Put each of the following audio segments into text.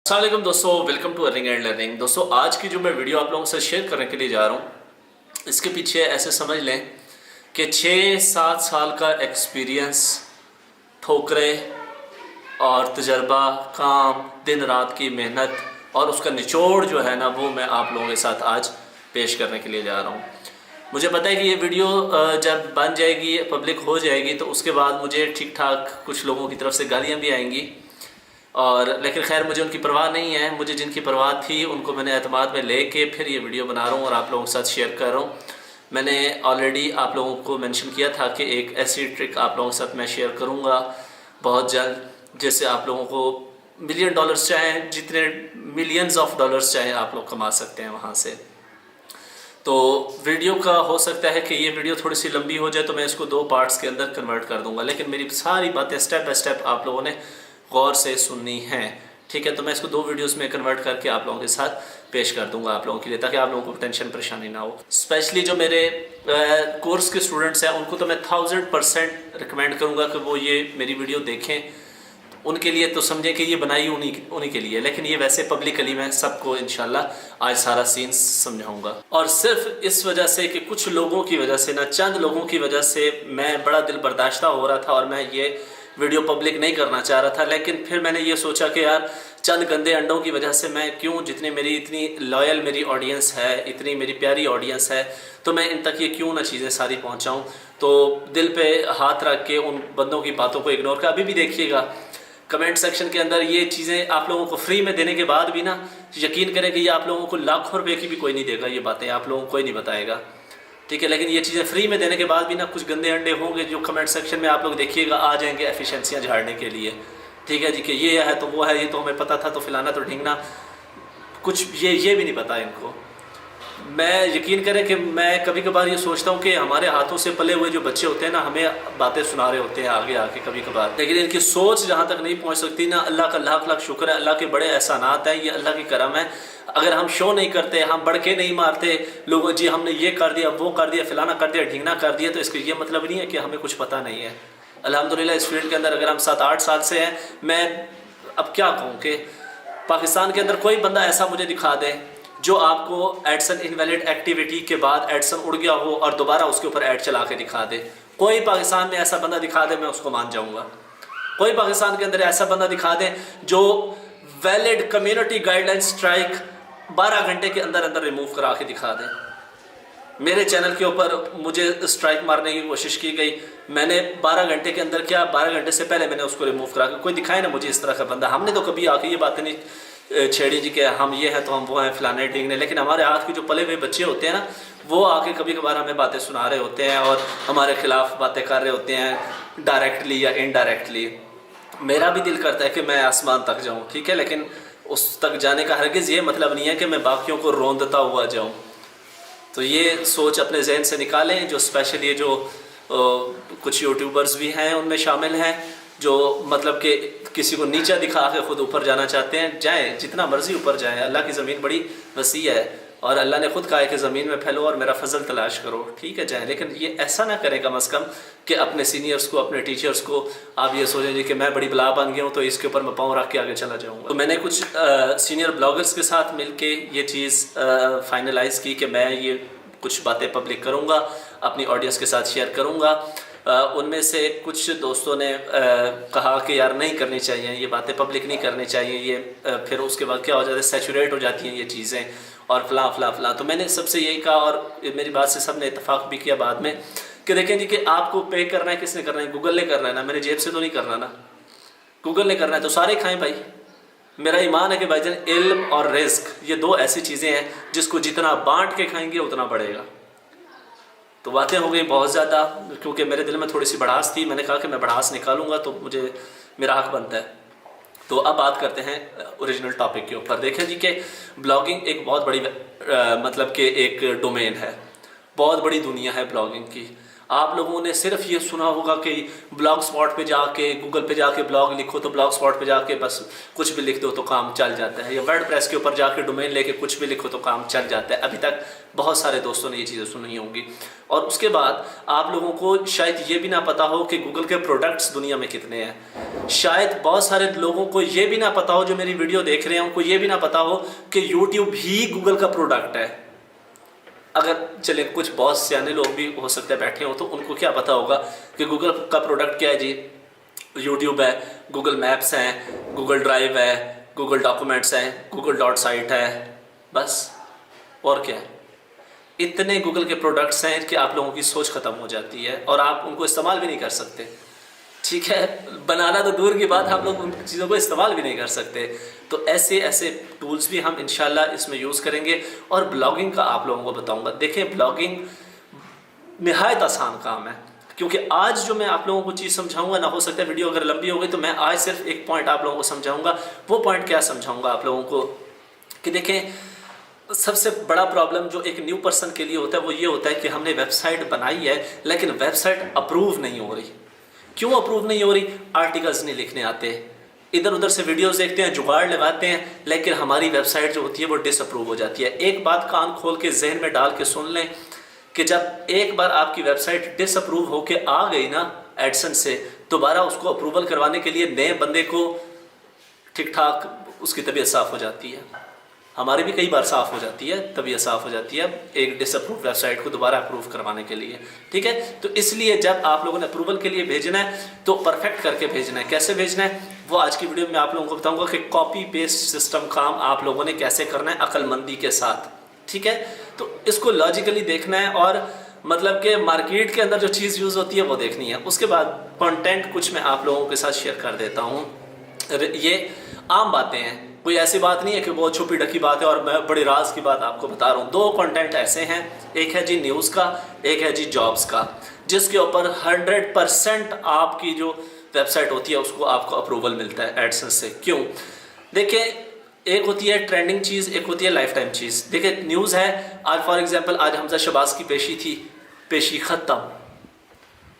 अस्सलाम वालेकुम दोस्तों, welcome to earning and learning. दोस्तों, आज की जो मैं वीडियो आप लोगों से शेयर करने के लिए जा रहा हूँ, इसके पीछे ऐसे समझ लें कि 6-7 साल का एक्सपीरियंस, ठोकरें और तजर्बा, काम, दिन रात की मेहनत और उसका निचोड़ जो है ना, वो मैं आप लोगों के साथ आज पेश करने के लिए जा रहा हूँ। मुझे पता है कि ये वीडियो जब बन जाएगी, पब्लिक हो जाएगी, तो उसके बाद मुझे ठीक ठाक कुछ लोगों की तरफ से गालियाँ भी आएंगी, और लेकिन खैर मुझे उनकी परवाह नहीं है। मुझे जिनकी परवाह थी उनको मैंने एतमाद में लेके फिर ये वीडियो बना रहा हूँ और आप लोगों के साथ शेयर कर रहा हूँ। मैंने ऑलरेडी आप लोगों को मेंशन किया था कि एक ऐसी ट्रिक आप लोगों के साथ मैं शेयर करूँगा बहुत जल्द, जिससे आप लोगों को मिलियन डॉलर्स चाहें, जितने मिलियंस ऑफ डॉलर्स चाहें आप लोग कमा सकते हैं वहाँ से। तो वीडियो का हो सकता है कि ये वीडियो थोड़ी सी लंबी हो जाए, तो मैं इसको 2 पार्ट्स के अंदर कन्वर्ट कर दूंगा, लेकिन मेरी सारी बातें स्टेप बाय स्टेप आप लोगों ने गौर से सुननी है, ठीक है। तो मैं इसको 2 वीडियोस में कन्वर्ट करके आप लोगों के साथ पेश कर दूंगा आप लोगों के लिए, ताकि आप लोगों को टेंशन परेशानी ना हो। स्पेशली जो मेरे कोर्स के स्टूडेंट्स हैं, उनको तो मैं 1000% रिकमेंड करूँगा कि वो ये मेरी वीडियो देखें। उनके लिए तो समझें कि ये बनाई उन्हीं के लिए, लेकिन ये वैसे पब्लिकली मैं सबको इंशाल्लाह आज सारा सीन समझाऊंगा। और सिर्फ इस वजह से कि कुछ लोगों की वजह से ना, चंद लोगों की वजह से मैं बड़ा दिल बर्दाश्ता हो रहा था और मैं ये वीडियो पब्लिक नहीं करना चाह रहा था। लेकिन फिर मैंने ये सोचा कि यार, चंद गंदे अंडों की वजह से मैं क्यों, जितनी मेरी इतनी लॉयल मेरी ऑडियंस है, इतनी मेरी प्यारी ऑडियंस है, तो मैं इन तक ये क्यों ना चीज़ें सारी पहुंचाऊं। तो दिल पे हाथ रख के उन बंदों की बातों को इग्नोर कर, अभी भी देखिएगा कमेंट सेक्शन के अंदर ये चीज़ें आप लोगों को फ्री में देने के बाद भी ना, यकीन करें कि ये आप लोगों को लाखों रुपए की भी कोई नहीं देगा, ये बातें आप लोगों को कोई नहीं बताएगा, ठीक है। लेकिन ये चीज़ें फ्री में देने के बाद भी ना, कुछ गंदे अंडे होंगे जो कमेंट सेक्शन में आप लोग देखिएगा आ जाएंगे एफिशिएंसियाँ झाड़ने के लिए, ठीक है जी, कि ये है तो वो है, ये तो हमें पता था, तो फिलाना तो ढींगना, कुछ ये भी नहीं पता इनको। मैं यकीन करें कि मैं कभी कभार ये सोचता हूँ कि हमारे हाथों से पले हुए जो बच्चे होते हैं ना, हमें बातें सुना रहे होते हैं आगे आके कभी कभार, लेकिन इनकी सोच जहाँ तक नहीं पहुँच सकती ना, अल्लाह का लाख लाख शुक्र है, अल्लाह के बड़े एहसानात हैं, ये अल्लाह की करम है। अगर हम शो नहीं करते, हम बढ़के नहीं मारते लोगों, जी हमने ये कर दिया, वो कर दिया, फलाना कर दिया, ढींगना कर दिया, तो इसका ये मतलब नहीं है कि हमें कुछ पता नहीं है। अल्हम्दुलिल्लाह इस फील्ड के अंदर अगर हम 7-8 साल से हैं, मैं अब क्या कहूँ कि पाकिस्तान के अंदर कोई बंदा ऐसा मुझे दिखा दे जो आपको एडसन इनवैलिड एक्टिविटी के बाद एडसन उड़ गया हो और दोबारा उसके ऊपर ऐड चला के दिखा दे। कोई पाकिस्तान में ऐसा बंदा दिखा दे, मैं उसको मान जाऊंगा। कोई पाकिस्तान के अंदर ऐसा बंदा दिखा दे जो वैलिड कम्युनिटी गाइडलाइन स्ट्राइक 12 घंटे के अंदर अंदर रिमूव करा के दिखा दे। मेरे चैनल के ऊपर मुझे स्ट्राइक मारने की कोशिश की गई, मैंने 12 घंटे के अंदर, क्या 12 घंटे से पहले मैंने उसको रिमूव करा के, कोई दिखाए ना मुझे इस तरह का बंदा। हमने तो कभी आके ये बातें नहीं छेड़ी जी कि हम ये हैं तो हम वो हैं, फलाने ढींगने, लेकिन हमारे हाथ के जो पले हुए बच्चे होते हैं ना, वो आके कभी कभार हमें बातें सुना रहे होते हैं और हमारे खिलाफ बातें कर रहे होते हैं, डायरेक्टली या इनडायरेक्टली। मेरा भी दिल करता है कि मैं आसमान तक जाऊँ, ठीक है, लेकिन उस तक जाने का हरगिज़ ये मतलब नहीं है कि मैं बाकियों को रोंदता हुआ जाऊँ। तो ये सोच अपने जहन से निकालें। जो स्पेशल ये जो कुछ यूट्यूबर्स भी हैं उनमें शामिल हैं, जो मतलब कि किसी को नीचा दिखा के खुद ऊपर जाना चाहते हैं, जाएं, जितना मर्जी ऊपर जाएं, अल्लाह की ज़मीन बड़ी वसी है और अल्लाह ने खुद कहा है कि ज़मीन में फैलो और मेरा फजल तलाश करो, ठीक है, जाएं। लेकिन ये ऐसा ना करें कम अज़ कम कि अपने सीनियर्स को, अपने टीचर्स को आप ये सोचें जी कि मैं बड़ी बला बन गया हूँ तो इसके ऊपर मैं पाँव रख के आगे चला जाऊँगा। तो मैंने कुछ सीनियर ब्लॉगर्स के साथ मिल के ये चीज़ फाइनलाइज़ की कि मैं ये कुछ बातें पब्लिक करूँगा, अपनी ऑडियंस के साथ शेयर करूँगा। उनमें से कुछ दोस्तों ने कहा कि यार नहीं करनी चाहिए ये बातें, पब्लिक नहीं करनी चाहिए ये, फिर उसके बाद क्या हो जाता है, सैचुरेट हो जाती हैं ये चीज़ें और फलां फलां फलां। तो मैंने सबसे यही कहा और मेरी बात से सब ने इत्तेफाक भी किया बाद में कि देखें जी कि आपको पे करना है, किसने करना है, गूगल ने करना है ना, मेरे जेब से तो नहीं करना ना, गूगल ने करना है, तो सारे खाएँ भाई। मेरा ईमान है कि भाईजान इल्म और रिस्क ये 2 ऐसी चीज़ें हैं जिसको जितना बांट के खाएंगे उतना बढ़ेगा। तो बातें हो गई बहुत ज़्यादा, क्योंकि मेरे दिल में थोड़ी सी भड़ास थी, मैंने कहा कि मैं भड़ास निकालूंगा तो मुझे मेरा हक बनता है। तो अब बात करते हैं ओरिजिनल टॉपिक के ऊपर। देखें जी कि ब्लॉगिंग एक बहुत बड़ी मतलब कि एक डोमेन है, बहुत बड़ी दुनिया है ब्लॉगिंग की। आप लोगों ने सिर्फ ये सुना होगा कि ब्लॉग स्पॉट पे जाके, गूगल पे जाके ब्लॉग लिखो तो ब्लॉग स्पॉट पे जाके बस कुछ भी लिख दो तो काम चल जाता है, या वर्डप्रेस के ऊपर जाके डोमेन लेके कुछ भी लिखो तो काम चल जाता है। अभी तक बहुत सारे दोस्तों ने ये चीज़ें सुनी होंगी। और उसके बाद आप लोगों को शायद ये भी ना पता हो कि गूगल के प्रोडक्ट्स दुनिया में कितने हैं। शायद बहुत सारे लोगों को ये भी ना पता हो, जो मेरी वीडियो देख रहे हैं उनको ये भी ना पता हो कि यूट्यूब भी गूगल का प्रोडक्ट है। अगर चले कुछ बहुत सियाने लोग भी हो सकते हैं बैठे हो, तो उनको क्या पता होगा कि गूगल का प्रोडक्ट क्या है जी। यूट्यूब है, गूगल मैप्स हैं, गूगल ड्राइव है, गूगल डॉक्यूमेंट्स हैं, गूगल डॉट साइट है, बस। और क्या है, इतने गूगल के प्रोडक्ट्स हैं कि आप लोगों की सोच ख़त्म हो जाती है और आप उनको इस्तेमाल भी नहीं कर सकते। ठीक है, बनाना तो दूर की बात, आप लोग उन चीज़ों को इस्तेमाल भी नहीं कर सकते। तो ऐसे ऐसे टूल्स भी हम इंशाल्लाह इसमें यूज़ करेंगे। और ब्लॉगिंग का आप लोगों को बताऊंगा। देखें, ब्लॉगिंग निहायत आसान काम है, क्योंकि आज जो मैं आप लोगों को चीज़ समझाऊंगा ना, हो सकता है वीडियो अगर लंबी हो गई तो मैं आज सिर्फ एक पॉइंट आप लोगों को समझाऊंगा। वो पॉइंट क्या समझाऊंगा आप लोगों को कि देखें, सबसे बड़ा प्रॉब्लम जो एक न्यू पर्सन के लिए होता है वो ये होता है कि हमने वेबसाइट बनाई है लेकिन वेबसाइट अप्रूव नहीं हो रही। क्यों अप्रूव नहीं हो रही? आर्टिकल्स नहीं लिखने आते, इधर उधर से वीडियोस देखते हैं, जुगाड़ लगाते हैं, लेकिन हमारी वेबसाइट जो होती है वो डिसअप्रूव हो जाती है। एक बात कान खोल के जहन में डाल के सुन लें कि जब एक बार आपकी वेबसाइट डिसअप्रूव होके आ गई ना एडसेंस से, दोबारा उसको अप्रूवल करवाने के लिए नए बंदे को ठीक ठाक उसकी तबीयत साफ़ हो जाती है। हमारी भी कई बार साफ़ हो जाती है, तबीयत साफ़ हो जाती है एक डिसअप्रूव वेबसाइट को दोबारा अप्रूव करवाने के लिए। ठीक है, तो इसलिए जब आप लोगों ने अप्रूवल के लिए भेजना है तो परफेक्ट करके भेजना है। कैसे भेजना है वो आज की वीडियो में आप लोगों को बताऊंगा कि कॉपी पेस्ट सिस्टम काम आप लोगों ने कैसे करना है अक्लमंदी के साथ। ठीक है, तो इसको लॉजिकली देखना है और मतलब कि मार्केट के अंदर जो चीज़ यूज़ होती है वो देखनी है। उसके बाद कंटेंट कुछ मैं आप लोगों के साथ शेयर कर देता हूँ। ये आम बातें हैं, कोई ऐसी बात नहीं है कि बहुत छुपी ढकी बात है और मैं बड़ी राज की बात आपको बता रहा हूँ। दो कंटेंट ऐसे हैं, एक है जी न्यूज़ का, एक है जी जॉब्स का, जिसके ऊपर 100% आपकी जो वेबसाइट होती है उसको आपको अप्रूवल मिलता है एडसेंस से। क्यों? देखिए, एक होती है ट्रेंडिंग चीज़, एक होती है लाइफ टाइम चीज़। देखिए, न्यूज़ है, आज फॉर एग्जांपल आज हमजा शहबाज की पेशी थी, पेशी ख़त्म,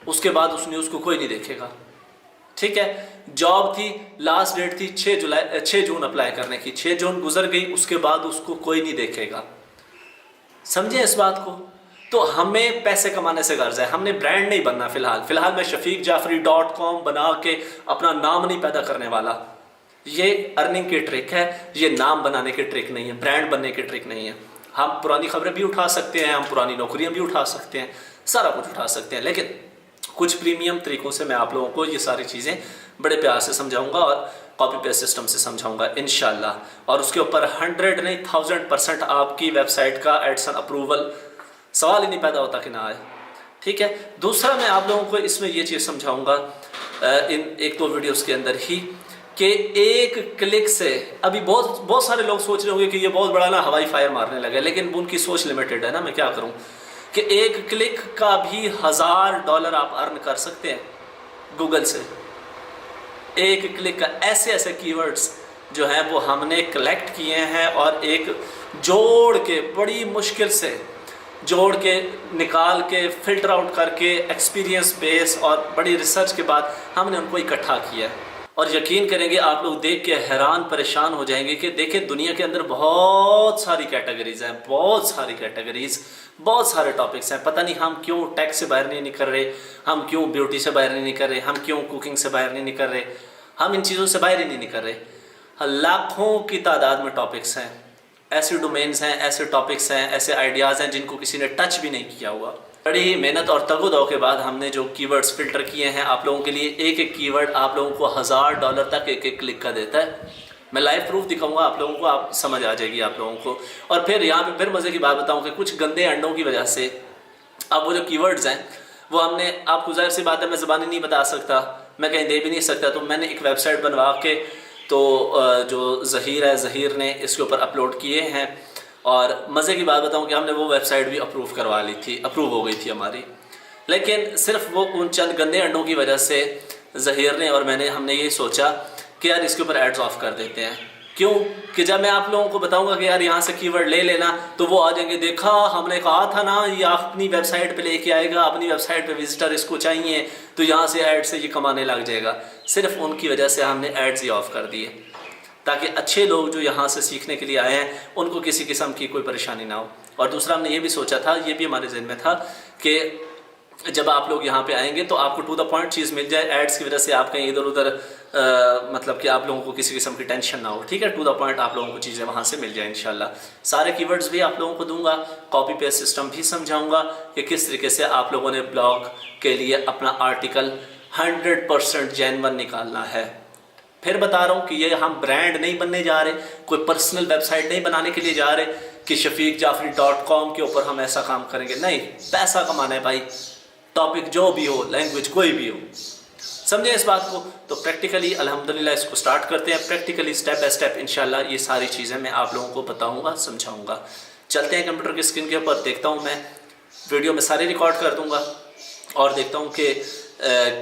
उसके बाद उस न्यूज़ को कोई नहीं देखेगा। ठीक है, जॉब थी, लास्ट डेट थी 6 जून अप्लाई करने की, 6 जून गुजर गई, उसके बाद उसको कोई नहीं देखेगा। समझे इस बात को? तो हमें पैसे कमाने से गर्ज है, हमने ब्रांड नहीं बनना। फिलहाल मैं shafiqjafri.com बना के अपना नाम नहीं पैदा करने वाला। ये अर्निंग की ट्रिक है, ये नाम बनाने की ट्रिक नहीं है, ब्रांड बनने की ट्रिक नहीं है। हम पुरानी खबरें भी उठा सकते हैं, हम पुरानी नौकरियां भी उठा सकते हैं, सारा कुछ उठा सकते हैं, लेकिन कुछ प्रीमियम तरीकों से मैं आप लोगों को ये सारी चीज़ें बड़े प्यार से समझाऊंगा और कॉपी पेस्ट सिस्टम से समझाऊंगा इंशाल्लाह। और उसके ऊपर 100 नहीं 1000% आपकी वेबसाइट का एडसन अप्रूवल सवाल ही नहीं पैदा होता कि ना आए। ठीक है, दूसरा मैं आप लोगों को इसमें ये चीज़ समझाऊंगा इन एक दो वीडियोस के अंदर ही कि एक क्लिक से, अभी बहुत सारे लोग सोच रहे होंगे कि ये बहुत बड़ा ना हवाई फायर मारने लगे, लेकिन उनकी सोच लिमिटेड है ना, मैं क्या करूँ कि एक क्लिक का भी $1000 आप अर्न कर सकते हैं गूगल से। एक क्लिक का ऐसे ऐसे कीवर्ड्स जो हैं वो हमने कलेक्ट किए हैं और एक जोड़ के, बड़ी मुश्किल से जोड़ के, निकाल के, फिल्टर आउट करके, एक्सपीरियंस बेस और बड़ी रिसर्च के बाद हमने उनको इकट्ठा किया है। और यकीन करेंगे आप लोग देख के हैरान परेशान हो जाएंगे कि देखें, दुनिया के अंदर बहुत सारी कैटेगरीज हैं, बहुत सारी कैटेगरीज, बहुत सारे टॉपिक्स हैं। पता नहीं हम क्यों टेक से बाहर नहीं निकल रहे, हम क्यों ब्यूटी से बाहर नहीं निकल रहे, हम क्यों कुकिंग से बाहर नहीं निकल रहे, हम इन चीज़ों से बाहर ही नहीं निकल रहे। लाखों की तादाद में टॉपिक्स हैं, ऐसे डोमेन्स हैं, ऐसे टॉपिक्स हैं, ऐसे आइडियाज़ हैं जिनको किसी ने टच भी नहीं किया हुआ। बड़ी मेहनत और तगोदो के बाद हमने जो कीवर्ड्स फिल्टर किए हैं आप लोगों के लिए, एक एक कीवर्ड आप लोगों को $1000 तक एक एक क्लिक का देता है। मैं लाइव प्रूफ दिखाऊंगा आप लोगों को, आप समझ आ जाएगी आप लोगों को। और फिर यहाँ पे फिर मज़े की बात बताऊँ कि कुछ गंदे अंडों की वजह से अब वो जो कीवर्ड्स हैं वो हमने, आपको जाहिर सी बात है मैं ज़बानी नहीं बता सकता, मैं कहीं दे भी नहीं सकता, तो मैंने एक वेबसाइट बनवा के तो जो ज़हीर है, ज़हीर ने इसके ऊपर अपलोड किए हैं। और मज़े की बात बताऊं कि हमने वो वेबसाइट भी अप्रूव करवा ली थी, अप्रूव हो गई थी हमारी, लेकिन सिर्फ वो उन चंद गंदे अंडों की वजह से ज़हीर ने और हमने ये सोचा कि यार इसके ऊपर एड्स ऑफ कर देते हैं। क्यों कि जब मैं आप लोगों को बताऊंगा कि यार यहाँ से कीवर्ड ले लेना, तो वो आ जाएंगे, देखा हमने कहा था ना ये अपनी वेबसाइट पे लेके आएगा, अपनी वेबसाइट पे विजिटर इसको चाहिए, तो यहाँ से ऐड से ये कमाने लग जाएगा। सिर्फ उनकी वजह से हमने एड्स ही ऑफ कर दिए, ताकि अच्छे लोग जो यहाँ से सीखने के लिए आए हैं उनको किसी किस्म की कोई परेशानी ना हो। और दूसरा हमने ये भी सोचा था, ये भी हमारे जहन में था कि जब आप लोग यहाँ पे आएंगे तो आपको टू द पॉइंट चीज़ मिल जाए, एड्स की वजह से आप कहीं इधर उधर मतलब कि आप लोगों को किसी किस्म की टेंशन ना हो, ठीक है। टू द पॉइंट आप लोगों को चीज़ें वहाँ से मिल जाए इंशाल्लाह। सारे कीवर्ड्स भी आप लोगों को दूंगा, कॉपी पेस्ट सिस्टम भी समझाऊंगा कि किस तरीके से आप लोगों ने ब्लॉग के लिए अपना आर्टिकल 100% जेन्युइन निकालना है। फिर बता रहा हूँ कि ये हम ब्रांड नहीं बनने जा रहे, कोई पर्सनल वेबसाइट नहीं बनाने के लिए जा रहे कि shafiqjafri.com के ऊपर हम ऐसा काम करेंगे, नहीं। पैसा कमाना है भाई, टॉपिक जो भी हो, लैंग्वेज कोई भी हो, समझे इस बात को। तो प्रैक्टिकली अल्हम्दुलिल्लाह इसको स्टार्ट करते हैं, प्रैक्टिकली स्टेप बाय स्टेप इंशाल्लाह ये सारी चीज़ें मैं आप लोगों को बताऊंगा, समझाऊंगा। चलते हैं कंप्यूटर की स्क्रीन के ऊपर, देखता हूँ मैं वीडियो में सारे रिकॉर्ड कर दूंगा और देखता हूँ कि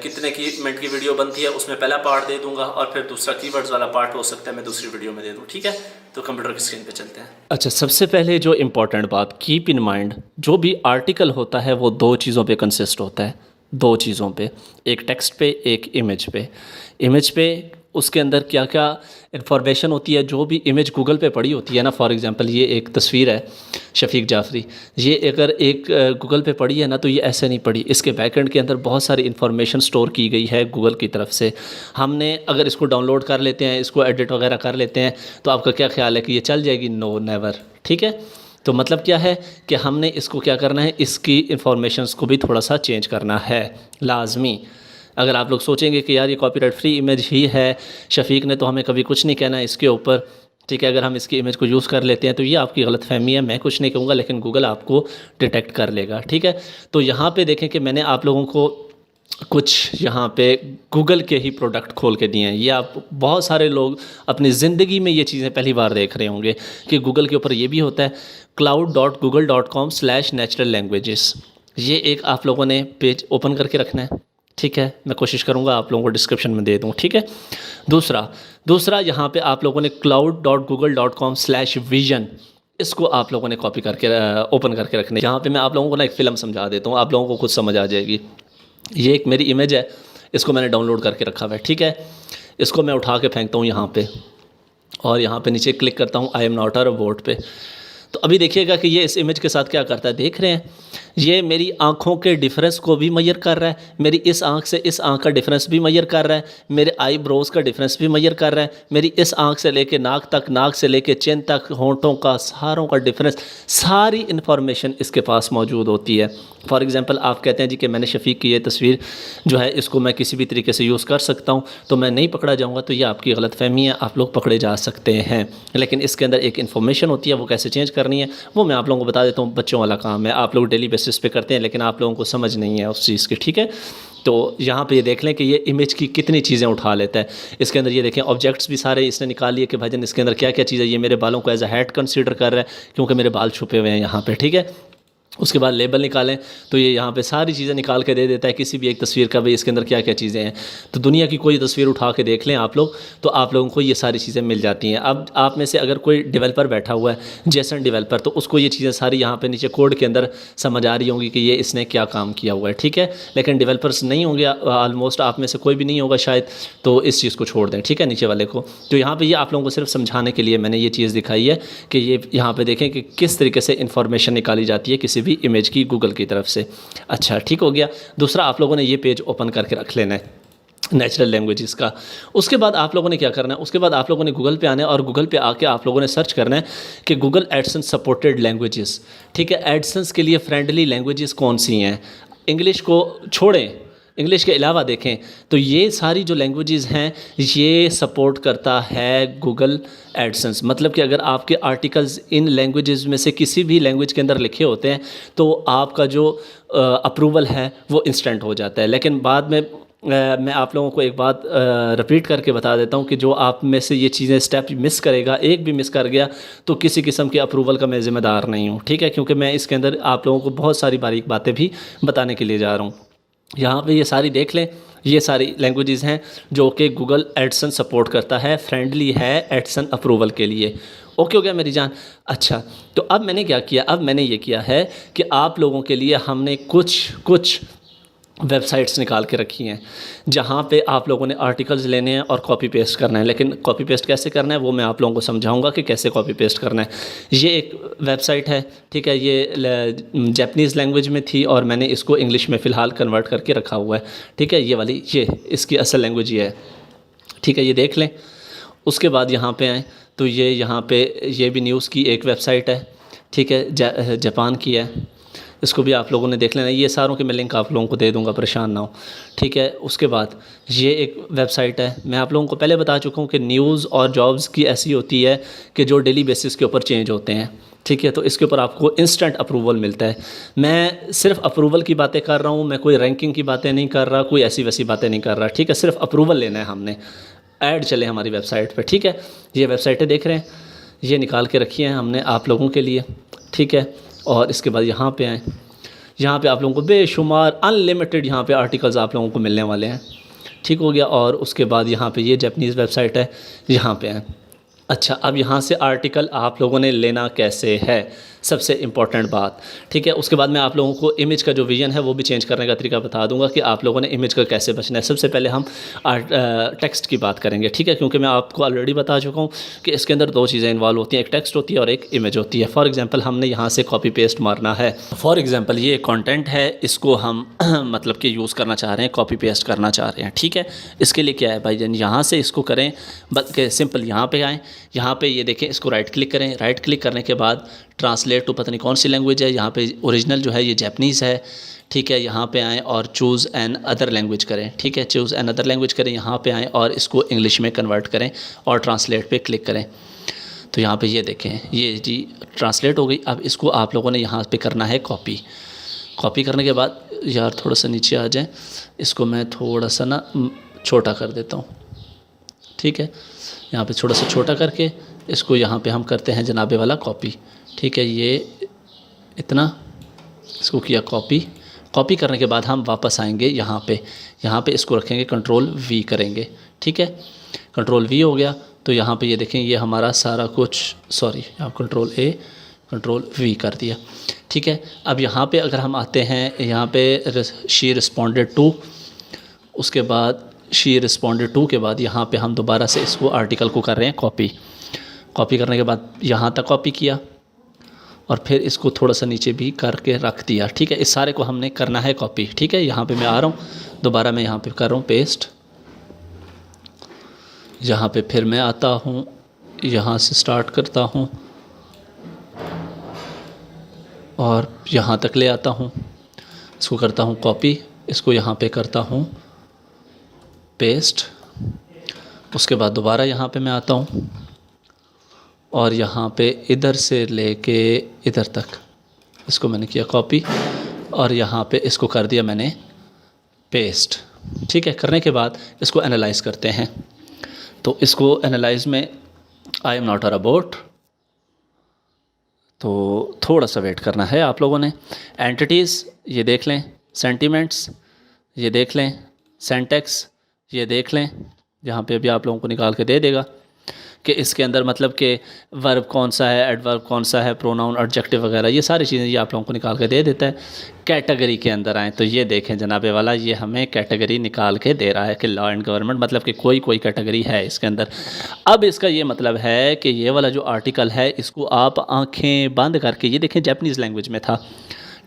कितने की मिनट की वीडियो बनती है, उसमें पहला पार्ट दे दूंगा और फिर दूसरा कीवर्ड्स वाला पार्ट हो सकता है मैं दूसरी वीडियो में दे दूँ, ठीक है। तो कंप्यूटर की स्क्रीन पे चलते हैं। अच्छा, सबसे पहले जो इम्पोर्टेंट बात, कीप इन माइंड, जो भी आर्टिकल होता है वो दो चीज़ों पे कंसिस्ट होता है, दो चीज़ों पे, एक टेक्स्ट पे, एक इमेज पे। इमेज पे उसके अंदर क्या क्या इन्फॉर्मेशन होती है, जो भी इमेज गूगल पे पड़ी होती है ना, फॉर एग्जांपल ये एक तस्वीर है शफीक जाफरी, ये अगर एक गूगल पे पड़ी है ना तो ये ऐसे नहीं पड़ी, इसके बैकएंड के अंदर बहुत सारी इन्फॉर्मेशन स्टोर की गई है गूगल की तरफ से। हमने अगर इसको डाउनलोड कर लेते हैं, इसको एडिट वगैरह कर लेते हैं, तो आपका क्या ख्याल है कि ये चल जाएगी? नो, नेवर, ठीक है। तो मतलब क्या है कि हमने इसको क्या करना है, इसकी इन्फॉर्मेशंस को भी थोड़ा सा चेंज करना है लाजमी। अगर आप लोग सोचेंगे कि यार ये कॉपीराइट फ्री इमेज ही है, शफीक ने तो हमें कभी कुछ नहीं कहना है इसके ऊपर, ठीक है, अगर हम इसकी इमेज को यूज़ कर लेते हैं तो ये आपकी गलतफहमी है, मैं कुछ नहीं कहूँगा, लेकिन गूगल आपको डिटेक्ट कर लेगा, ठीक है। तो यहाँ पे देखें कि मैंने आप लोगों को कुछ यहाँ पे गूगल के ही प्रोडक्ट खोल के दिए हैं। ये आप बहुत सारे लोग अपनी ज़िंदगी में ये चीज़ें पहली बार देख रहे होंगे कि गूगल के ऊपर ये भी होता है, cloud.google.com/natural-languages। ये एक आप लोगों ने पेज ओपन करके रखना है, ठीक है। मैं कोशिश करूँगा आप लोगों को डिस्क्रिप्शन में दे दूँ, ठीक है। दूसरा यहाँ पे आप लोगों ने cloud.google.com/vision, इसको आप लोगों ने कॉपी करके ओपन करके रखना है। यहाँ पे मैं आप लोगों को ना एक फ़िल्म समझा देता हूँ, आप लोगों को खुद समझ आ जाएगी। ये एक मेरी इमेज है, इसको मैंने डाउनलोड करके रखा हुआ है, ठीक है। इसको मैं उठा के फेंकता हूँ यहाँ पे और यहाँ पे नीचे क्लिक करता हूँ I am not a robot पे। तो अभी देखिएगा कि ये इस इमेज के साथ क्या करता है, देख रहे हैं, ये मेरी आँखों के डिफरेंस को भी मेजर कर रहा है, मेरी इस आँख से इस आँख का डिफरेंस भी मेजर कर रहा है, मेरे आई ब्रोज का डिफरेंस भी मेजर कर रहा है, मेरी इस आँख से लेके नाक तक, नाक से लेके चिन तक, होंठों का, सारों का डिफरेंस, सारी इन्फॉर्मेशन इसके पास मौजूद होती है। फॉर एग्ज़ाम्पल आप कहते हैं जी कि मैंने शफीक की ये तस्वीर जो है इसको मैं किसी भी तरीके से यूज़ कर सकता हूँ, तो मैं नहीं पकड़ा जाऊँगा, तो ये आपकी गलतफहमी है, आप लोग पकड़े जा सकते हैं। लेकिन इसके अंदर एक इन्फॉर्मेशन होती है, वो कैसे चेंज करनी है वो मैं आप लोगों को बता देता हूँ। बच्चों वाला काम है, आप लोग डेली बेसिस पे करते हैं, लेकिन आप लोगों को समझ नहीं है उस चीज़ की, ठीक है। तो यहाँ पे ये देख लें कि ये इमेज की कितनी चीज़ें उठा लेता है। इसके अंदर ये देखें ऑब्जेक्ट्स भी सारे इसने निकाल लिए कि भाईजान इसके अंदर क्या क्या चीज़ है। ये मेरे बालों को एज अ हेड कंसीडर कर रहा है क्योंकि मेरे बाल छुपे हुए हैं यहाँ पे, ठीक है। उसके बाद लेबल निकालें तो ये यहाँ पे सारी चीज़ें निकाल के दे देता है किसी भी एक तस्वीर का, भाई इसके अंदर क्या क्या चीज़ें हैं। तो दुनिया की कोई तस्वीर उठा के देख लें आप लोग, तो आप लोगों को ये सारी चीज़ें मिल जाती हैं। अब आप में से अगर कोई डेवलपर बैठा हुआ है, जेसन डेवलपर, तो उसको ये चीज़ें सारी यहाँ पे नीचे कोड के अंदर समझ आ रही होंगी कि ये इसने क्या काम किया हुआ है, ठीक है। लेकिन डेवलपर्स नहीं होंगे, ऑलमोस्ट आप में से कोई भी नहीं होगा शायद, तो इस चीज़ को छोड़ दें, ठीक है, नीचे वाले को। तो यहाँ पर ये आप लोगों को सिर्फ समझाने के लिए मैंने ये चीज़ दिखाई है कि ये यहाँ पर देखें कि किस तरीके से इन्फॉर्मेशन निकाली जाती है किसी भी इमेज की गूगल की तरफ से। अच्छा, ठीक हो गया। दूसरा, आप लोगों ने ये पेज ओपन करके रख लेना है नेचुरल लैंग्वेजेस का। उसके बाद आप लोगों ने क्या करना है, उसके बाद आप लोगों ने गूगल पे आना है और गूगल पे आके आप लोगों ने सर्च करना है कि गूगल एडसेंस सपोर्टेड लैंग्वेजेस, ठीक है। एडसेंस के लिए फ्रेंडली लैंग्वेजेस कौन सी हैं, इंग्लिश को छोड़ें, इंग्लिश के अलावा देखें तो ये सारी जो लैंग्वेजेस हैं ये सपोर्ट करता है गूगल एडसेंस। मतलब कि अगर आपके आर्टिकल्स इन लैंग्वेजेस में से किसी भी लैंग्वेज के अंदर लिखे होते हैं तो आपका जो अप्रूवल है वो इंस्टेंट हो जाता है। लेकिन बाद में मैं आप लोगों को एक बात रिपीट करके बता देता हूँ कि जो आप में से ये चीज़ें स्टेप मिस करेगा, एक भी मिस कर गया तो किसी किस्म के अप्रूवल का मैं ज़िम्मेदार नहीं हूँ, ठीक है। क्योंकि मैं इसके अंदर आप लोगों को बहुत सारी बारीक बातें भी बताने के लिए जा रहा हूँ। यहाँ पे ये सारी देख लें ये सारी लैंग्वेजेस हैं जो कि गूगल एडसन सपोर्ट करता है, फ्रेंडली है एडसन अप्रूवल के लिए। ओके हो गया मेरी जान। अच्छा, तो अब मैंने क्या किया, अब मैंने ये किया है कि आप लोगों के लिए हमने कुछ वेबसाइट्स निकाल के रखी हैं जहाँ पे आप लोगों ने आर्टिकल्स लेने हैं और कॉपी पेस्ट करना है। लेकिन कॉपी पेस्ट कैसे करना है वो मैं आप लोगों को समझाऊंगा कि कैसे कॉपी पेस्ट करना है। ये एक वेबसाइट है, ठीक है, ये जापानीज़ लैंग्वेज में थी और मैंने इसको इंग्लिश में फ़िलहाल कन्वर्ट करके रखा हुआ है, ठीक है। ये वाली, ये इसकी असल लैंग्वेज ये है, ठीक है, ये देख लें। उसके बाद यहाँ पे आएँ तो ये यहाँ पे ये भी न्यूज़ की एक वेबसाइट है, ठीक है, जापान की है, इसको भी आप लोगों ने देख लेना। ये सारों के मैं लिंक आप लोगों को दे दूंगा, परेशान ना हो, ठीक है। उसके बाद ये एक वेबसाइट है, मैं आप लोगों को पहले बता चुका हूँ कि न्यूज़ और जॉब्स की ऐसी होती है कि जो डेली बेसिस के ऊपर चेंज होते हैं, ठीक है। तो इसके ऊपर आपको इंस्टेंट अप्रूवल मिलता है। मैं सिर्फ अप्रूवल की बातें कर रहा हूँ, मैं कोई रैंकिंग की बातें नहीं कर रहा, कोई ऐसी वैसी बातें नहीं कर रहा, ठीक है। सिर्फ अप्रूवल लेना है हमने। ऐड चले हमारी वेबसाइट पर, ठीक है। ये वेबसाइटें देख रहे हैं, ये निकाल के रखी हैं हमने आप लोगों के लिए, ठीक है। और इसके बाद यहाँ पे आएँ, यहाँ पे आप लोगों को बेशुमार अनलिमिटेड यहाँ पे आर्टिकल्स आप लोगों को मिलने वाले हैं, ठीक हो गया। और उसके बाद यहाँ पे ये जापानीज़ वेबसाइट है, यहाँ पे है। अच्छा, अब यहाँ से आर्टिकल आप लोगों ने लेना कैसे है, सबसे इम्पॉर्टेंट बात, ठीक है। उसके बाद मैं आप लोगों को इमेज का जो विज़न है वो भी चेंज करने का तरीका बता दूंगा कि आप लोगों ने इमेज का कैसे बचना है। सबसे पहले हम टेक्स्ट की बात करेंगे, ठीक है, क्योंकि मैं आपको ऑलरेडी बता चुका हूँ कि इसके अंदर दो चीज़ें इन्वॉल्व होती हैं, एक टेक्स्ट होती है और एक इमेज होती है। फॉर एग्जाम्पल हमने यहाँ से कॉपी पेस्ट मारना है। फॉर एग्जाम्पल ये कॉन्टेंट है, इसको हम मतलब कि यूज़ करना चाह रहे हैं, कॉपी पेस्ट करना चाह रहे हैं, ठीक है। इसके लिए क्या है भाई जान, यहाँ से इसको करें, बल्कि सिंपल यहाँ पे आएँ, यहाँ पे ये देखें, इसको राइट क्लिक करें। राइट क्लिक करने के बाद ट्रांसलेट टू पता नहीं कौन सी लैंग्वेज है, यहाँ पे ओरिजिनल जो है ये जापानीज़ है, ठीक है। यहाँ पे आएँ और चूज़ एन अदर लैंग्वेज करें, ठीक है, चूज़ एन अदर लैंग्वेज करें। यहाँ पे आएँ और इसको इंग्लिश में कन्वर्ट करें और ट्रांसलेट पे क्लिक करें। तो यहाँ पे ये देखें, ये जी ट्रांसलेट हो गई। अब इसको आप लोगों ने यहाँ पे करना है कॉपी। कॉपी करने के बाद यार थोड़ा सा नीचे आ जाए, इसको मैं थोड़ा सा ना छोटा कर देता हूँ, ठीक है। यहाँ पे थोड़ा सा छोटा करके इसको यहाँ पे हम करते हैं जनाबे वाला कॉपी, ठीक है। ये इतना इसको किया कॉपी। कॉपी करने के बाद हम वापस आएंगे यहाँ पे इसको रखेंगे, कंट्रोल वी करेंगे, ठीक है। कंट्रोल वी हो गया तो यहाँ पे ये देखें, ये हमारा सारा कुछ, सॉरी यहाँ कंट्रोल ए कंट्रोल वी कर दिया, ठीक है। अब यहाँ पे अगर हम आते हैं, यहाँ पे शी रिस्पॉन्डेड टू, उसके बाद शी रिस्पॉन्डेड टू के बाद यहाँ पे हम दोबारा से इसको आर्टिकल को कर रहे हैं कॉपी। कॉपी करने के बाद यहाँ तक कॉपी किया और फिर इसको थोड़ा सा नीचे भी करके रख दिया, ठीक है। इस सारे को हमने करना है कॉपी, ठीक है। यहाँ पे मैं आ रहा हूँ, दोबारा मैं यहाँ पे कर रहा हूँ पेस्ट। यहाँ पे फिर मैं आता हूँ, यहाँ से स्टार्ट करता हूँ और यहाँ तक ले आता हूँ, इसको करता हूँ कॉपी, इसको यहाँ पे करता हूँ पेस्ट। उसके बाद दोबारा यहाँ पे मैं आता हूँ और यहाँ पे इधर से लेके इधर तक इसको मैंने किया कॉपी और यहाँ पे इसको कर दिया मैंने पेस्ट, ठीक है। करने के बाद इसको एनालाइज़ करते हैं। तो इसको एनालाइज़ में I am not a robot, तो थोड़ा सा वेट करना है आप लोगों ने। एंटिटीज़ ये देख लें, सेंटिमेंट्स ये देख लें, सेंटेक्स ये देख लें, यहाँ पे अभी आप लोगों को निकाल के दे देगा कि इसके अंदर मतलब कि वर्ब कौन सा है, एडवर्ब कौन सा है, प्रोनाउन, एडजेक्टिव वगैरह, ये सारी चीज़ें ये आप लोगों को निकाल के दे देता है। कैटेगरी के अंदर आएँ तो ये देखें जनाबे वाला, ये हमें कैटेगरी निकाल के दे रहा है कि लॉ एंड गवर्नमेंट, मतलब कि कोई कैटेगरी है इसके अंदर। अब इसका ये मतलब है कि ये वाला जो आर्टिकल है इसको आप आँखें बंद करके, ये देखें जापानीज़ लैंग्वेज में था,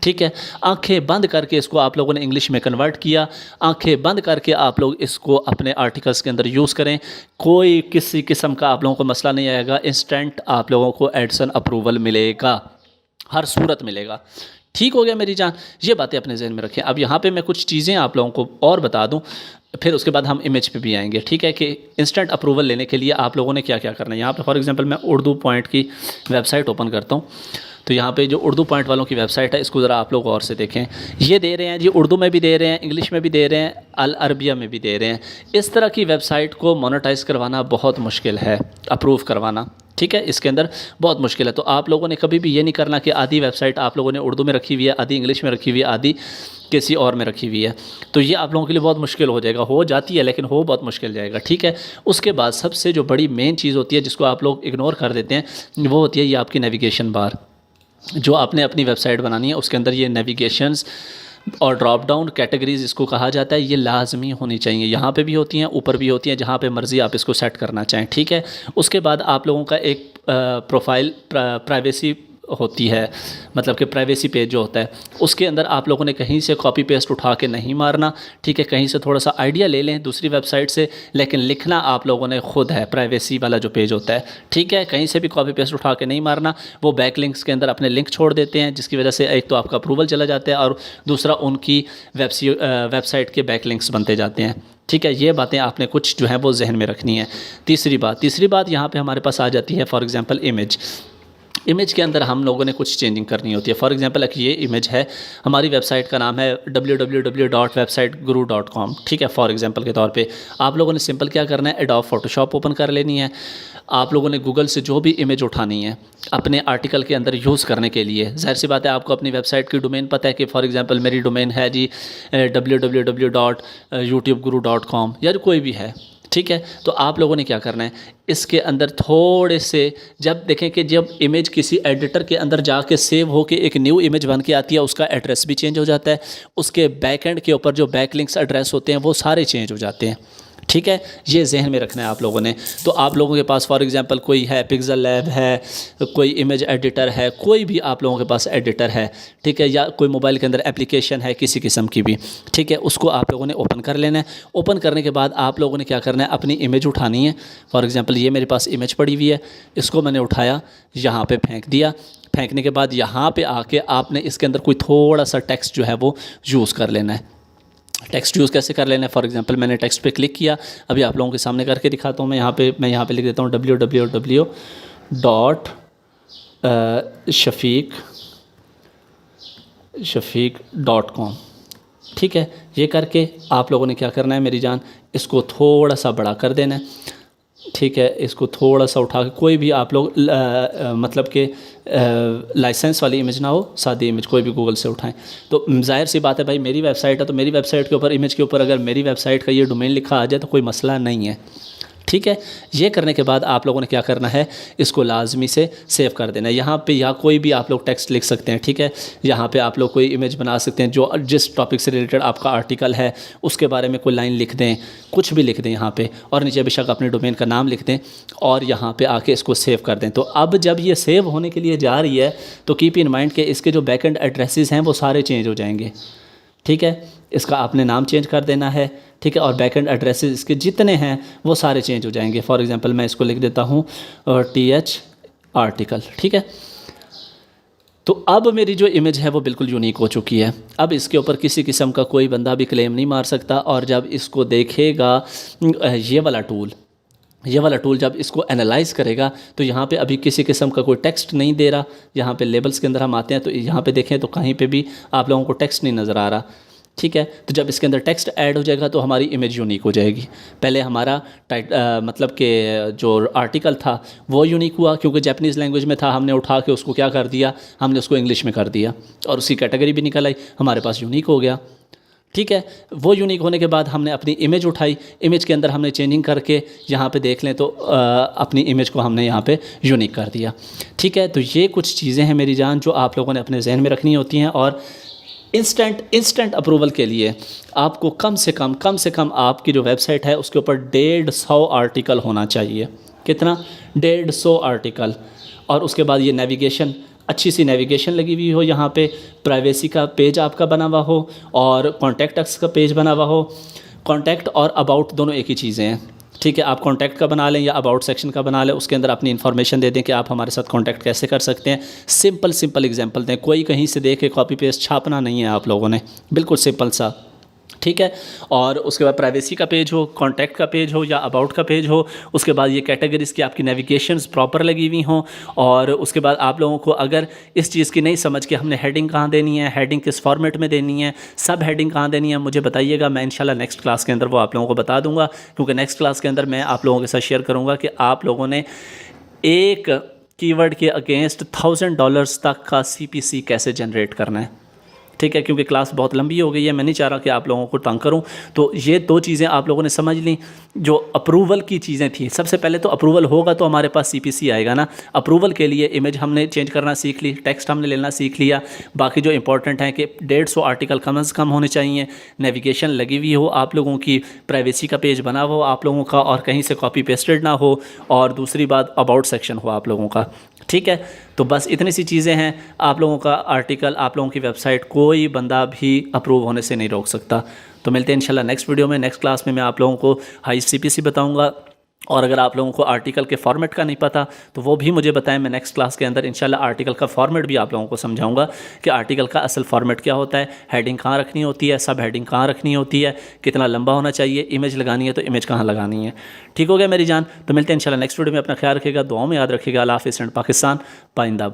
ठीक है, आंखें बंद करके इसको आप लोगों ने इंग्लिश में कन्वर्ट किया। आंखें बंद करके आप लोग इसको अपने आर्टिकल्स के अंदर यूज़ करें, कोई किसी किस्म का आप लोगों को मसला नहीं आएगा। इंस्टेंट आप लोगों को एडसन अप्रूवल मिलेगा, हर सूरत मिलेगा, ठीक हो गया मेरी जान। ये बातें अपने जहन में रखें। अब यहाँ पे मैं कुछ चीज़ें आप लोगों को और बता दूँ, फिर उसके बाद हम इमेज पे भी आएंगे, ठीक है, कि इंस्टेंट अप्रूवल लेने के लिए आप लोगों ने क्या क्या करना है। यहाँ पे फॉर एग्जांपल मैं उर्दू पॉइंट की वेबसाइट ओपन करता हूँ, तो तो यहाँ पे जो उर्दू पॉइंट वालों की वेबसाइट है इसको ज़रा आप लोग और से देखें। ये दे रहे हैं जी, उर्दू में भी दे रहे हैं, इंग्लिश में भी दे रहे हैं, अल अरबिया में भी दे रहे हैं। इस तरह की वेबसाइट को मोनेटाइज़ करवाना बहुत मुश्किल है, अप्रूव करवाना, ठीक है, इसके अंदर बहुत मुश्किल है। तो आप लोगों ने कभी भी ये नहीं करना कि आधी वेबसाइट आप लोगों ने उर्दू में रखी हुई है, आधी इंग्लिश में रखी हुई है, आधी किसी और में रखी हुई है, तो ये आप लोगों के लिए बहुत मुश्किल हो जाएगा। हो जाती है लेकिन हो बहुत मुश्किल जाएगा, ठीक है। उसके बाद सबसे जो बड़ी मेन चीज़ होती है जिसको आप लोग इग्नोर कर देते हैं, वो होती है ये आपकी नेविगेशन बार। जो आपने अपनी वेबसाइट बनानी है उसके अंदर ये नेविगेशंस और ड्रॉप डाउन कैटेगरीज़ इसको कहा जाता है, ये लाजमी होनी चाहिए। यहाँ पे भी होती हैं, ऊपर भी होती हैं, जहाँ पे मर्ज़ी आप इसको सेट करना चाहें, ठीक है। उसके बाद आप लोगों का एक प्रोफाइल प्राइवेसी होती है, मतलब कि प्राइवेसी पेज जो होता है उसके अंदर आप लोगों ने कहीं से कॉपी पेस्ट उठा के नहीं मारना, ठीक है। कहीं से थोड़ा सा आइडिया ले लें दूसरी वेबसाइट से, लेकिन लिखना आप लोगों ने खुद है, प्राइवेसी वाला जो पेज होता है, ठीक है। कहीं से भी कॉपी पेस्ट उठा के नहीं मारना। वो बैक लिंक्स के अंदर अपने लिंक छोड़ देते हैं, जिसकी वजह से एक तो आपका अप्रूवल चला जाता है और दूसरा उनकी वेबसाइट के बैक लिंक्स बनते जाते हैं, ठीक है। ये बातें आपने कुछ जो है वो जहन में रखनी है। तीसरी बात यहाँ पे हमारे पास आ जाती है फॉर एग्जांपल इमेज के अंदर हम लोगों ने कुछ चेंजिंग करनी होती है। फॉर एग्जांपल ये इमेज है, हमारी वेबसाइट का नाम है www.websiteguru.com, ठीक है। फॉर एग्जांपल के तौर पे आप लोगों ने सिंपल क्या करना है, एडोब फोटोशॉप ओपन कर लेनी है। आप लोगों ने गूगल से जो भी इमेज उठानी है अपने आर्टिकल के अंदर यूज़ करने के लिए, जाहिर सी बात है आपको अपनी वेबसाइट की डोमेन पता है कि फॉर एग्जांपल मेरी डोमेन है जी www.youtubeguru.com या कोई भी है, ठीक है। तो आप लोगों ने क्या करना है, इसके अंदर थोड़े से जब देखें कि जब इमेज किसी एडिटर के अंदर जाके सेव होके एक न्यू इमेज बन के आती है, उसका एड्रेस भी चेंज हो जाता है, उसके बैकएंड के ऊपर जो बैकलिंक्स एड्रेस होते हैं वो सारे चेंज हो जाते हैं, ठीक है। ये जहन में रखना है आप लोगों ने। तो आप लोगों के पास फॉर एग्जांपल कोई है, पिक्सल लैब है, कोई इमेज एडिटर है, कोई भी आप लोगों के पास एडिटर है, ठीक है, या कोई मोबाइल के अंदर एप्लीकेशन है किसी किस्म की भी, ठीक है, उसको आप लोगों ने ओपन कर लेना है। ओपन करने के बाद आप लोगों ने क्या करना है, अपनी इमेज उठानी है। फॉर एग्जांपल ये मेरे पास इमेज पड़ी हुई है, इसको मैंने उठाया, यहाँ पे फेंक दिया। फेंकने के बाद यहाँ पे आके आपने इसके अंदर कोई थोड़ा सा टेक्स्ट जो है वो यूज़ कर लेना है। टेक्स्ट यूज़ कैसे कर लेना है, फॉर एग्जांपल मैंने टेक्स्ट पे क्लिक किया, अभी आप लोगों के सामने करके दिखाता हूँ। मैं यहाँ पे लिख देता हूँ www.shafiq.com, ठीक है। ये करके आप लोगों ने क्या करना है मेरी जान, इसको थोड़ा सा बड़ा कर देना है, ठीक है। इसको थोड़ा सा उठा के, कोई भी आप लोग मतलब कि लाइसेंस वाली इमेज ना हो, सादी इमेज कोई भी गूगल से उठाएं। तो जाहिर सी बात है भाई, मेरी वेबसाइट है तो मेरी वेबसाइट के ऊपर, इमेज के ऊपर अगर मेरी वेबसाइट का ये डोमेन लिखा आ जाए तो कोई मसला नहीं है, ठीक है। ये करने के बाद आप लोगों ने क्या करना है, इसको लाजमी से सेव कर देना है। यहाँ पे या कोई भी आप लोग टेक्स्ट लिख सकते हैं, ठीक है। यहाँ पे आप लोग कोई इमेज बना सकते हैं, जो जिस टॉपिक से रिलेटेड आपका आर्टिकल है उसके बारे में कोई लाइन लिख दें, कुछ भी लिख दें यहाँ पे, और नीचे बेशक अपने डोमेन का नाम लिख दें और यहाँ पे आके इसको सेव कर दें। तो अब जब ये सेव होने के लिए जा रही है तो कीप इन माइंड के इसके जो बैकएंड एड्रेसेस हैं वो सारे चेंज हो जाएंगे, ठीक है। इसका आपने नाम चेंज कर देना है, ठीक है, और बैकएंड एड्रेसेस इसके जितने हैं वो सारे चेंज हो जाएंगे। फॉर एग्जांपल मैं इसको लिख देता हूँ TH आर्टिकल, ठीक है। तो अब मेरी जो इमेज है वो बिल्कुल यूनिक हो चुकी है। अब इसके ऊपर किसी किस्म का कोई बंदा भी क्लेम नहीं मार सकता। और जब इसको देखेगा ये वाला टूल जब इसको एनालाइज़ करेगा तो यहाँ पे अभी किसी किस्म का कोई टेक्स्ट नहीं दे रहा। यहाँ पे लेबल्स के अंदर हम आते हैं तो यहाँ पे देखें तो कहीं पे भी आप लोगों को टेक्स्ट नहीं नज़र आ रहा, ठीक है। तो जब इसके अंदर टेक्स्ट ऐड हो जाएगा तो हमारी इमेज यूनिक हो जाएगी। पहले हमारा मतलब कि जो आर्टिकल था वो यूनिक हुआ क्योंकि जापानीज़ लैंग्वेज में था, हमने उठा के उसको क्या कर दिया, हमने उसको इंग्लिश में कर दिया और उसकी कैटेगरी भी निकल आई, हमारे पास यूनिक हो गया, ठीक है। वो यूनिक होने के बाद हमने अपनी इमेज उठाई, इमेज के अंदर हमने चेंजिंग करके यहाँ पे देख लें तो अपनी इमेज को हमने यहाँ पे यूनिक कर दिया, ठीक है। तो ये कुछ चीज़ें हैं मेरी जान जो आप लोगों ने अपने जहन में रखनी होती हैं। और इंस्टेंट अप्रूवल के लिए आपको कम से कम आपकी जो वेबसाइट है उसके ऊपर 150 आर्टिकल होना चाहिए। कितना? 150 आर्टिकल। और उसके बाद ये नेविगेशन, अच्छी सी नेविगेशन लगी हुई हो, यहाँ पे प्राइवेसी का पेज आपका बना हुआ हो और कॉन्टैक्ट अस का पेज बना हुआ हो। कॉन्टैक्ट और अबाउट दोनों एक ही चीज़ें हैं, ठीक है। आप कॉन्टैक्ट का बना लें या अबाउट सेक्शन का बना लें, उसके अंदर अपनी इन्फॉर्मेशन दे दें कि आप हमारे साथ कॉन्टैक्ट कैसे कर सकते हैं। सिंपल एग्जांपल दें, कोई कहीं से देख के कॉपी पेस्ट छापना नहीं है आप लोगों ने, बिल्कुल सिंपल सा, ठीक है। और उसके बाद प्राइवेसी का पेज हो, कॉन्टैक्ट का पेज हो या अबाउट का पेज हो, उसके बाद ये कैटेगरीज़ की आपकी नेविगेशंस प्रॉपर लगी हुई हों। और उसके बाद आप लोगों को अगर इस चीज़ की नहीं समझ के हमने हेडिंग कहाँ देनी है, हेडिंग किस फॉर्मेट में देनी है, सब हेडिंग कहाँ देनी है, मुझे बताइएगा। मैं इंशाल्लाह नेक्स्ट क्लास के अंदर वो आप लोगों को बता दूँगा, क्योंकि नेक्स्ट क्लास के अंदर मैं आप लोगों के साथ शेयर करूँगा कि आप लोगों ने एक कीवर्ड के अगेंस्ट $1000 तक का CPC कैसे जनरेट करना है। ठीक है, क्योंकि क्लास बहुत लंबी हो गई है, मैं नहीं चाह रहा कि आप लोगों को तंग करूं। तो ये दो चीज़ें आप लोगों ने समझ ली। जो अप्रूवल की चीज़ें थी, सबसे पहले तो अप्रूवल होगा तो हमारे पास CPC आएगा ना। अप्रूवल के लिए इमेज हमने चेंज करना सीख ली, टेक्स्ट हमने लेना सीख लिया। बाकी जो इंपॉर्टेंट है कि 150 आर्टिकल कम से कम होने चाहिए, नेविगेशन लगी हुई हो आप लोगों की, प्राइवेसी का पेज बना हो आप लोगों का और कहीं से कॉपी पेस्टेड ना हो, और दूसरी बात अबाउट सेक्शन हो आप लोगों का। ठीक है, तो बस इतनी सी चीज़ें हैं। आप लोगों का आर्टिकल, आप लोगों की वेबसाइट कोई बंदा भी अप्रूव होने से नहीं रोक सकता। तो मिलते हैं इंशाल्लाह नेक्स्ट वीडियो में। नेक्स्ट क्लास में मैं आप लोगों को हाई CPC बताऊंगा। और अगर आप लोगों को आर्टिकल के फॉर्मेट का नहीं पता तो वो भी मुझे बताएं। मैं नेक्स्ट क्लास के अंदर इंशाल्लाह आर्टिकल का फॉर्मेट भी आप लोगों को समझाऊंगा कि आर्टिकल का असल फॉर्मेट क्या होता है, हेडिंग कहाँ रखनी होती है, सब हेडिंग कहाँ रखनी होती है, कितना लंबा होना चाहिए, इमेज लगानी है तो इमेज कहाँ लगानी है। ठीक हो गया मेरी जान। तो मिलते हैं इंशाल्लाह नेक्स्ट वीडियो में। अपना ख्याल रखिएगा, दुआओं में याद रखिएगा। अल्लाह हाफ़िज़ एंड पाकिस्तान पाइंदाबाद।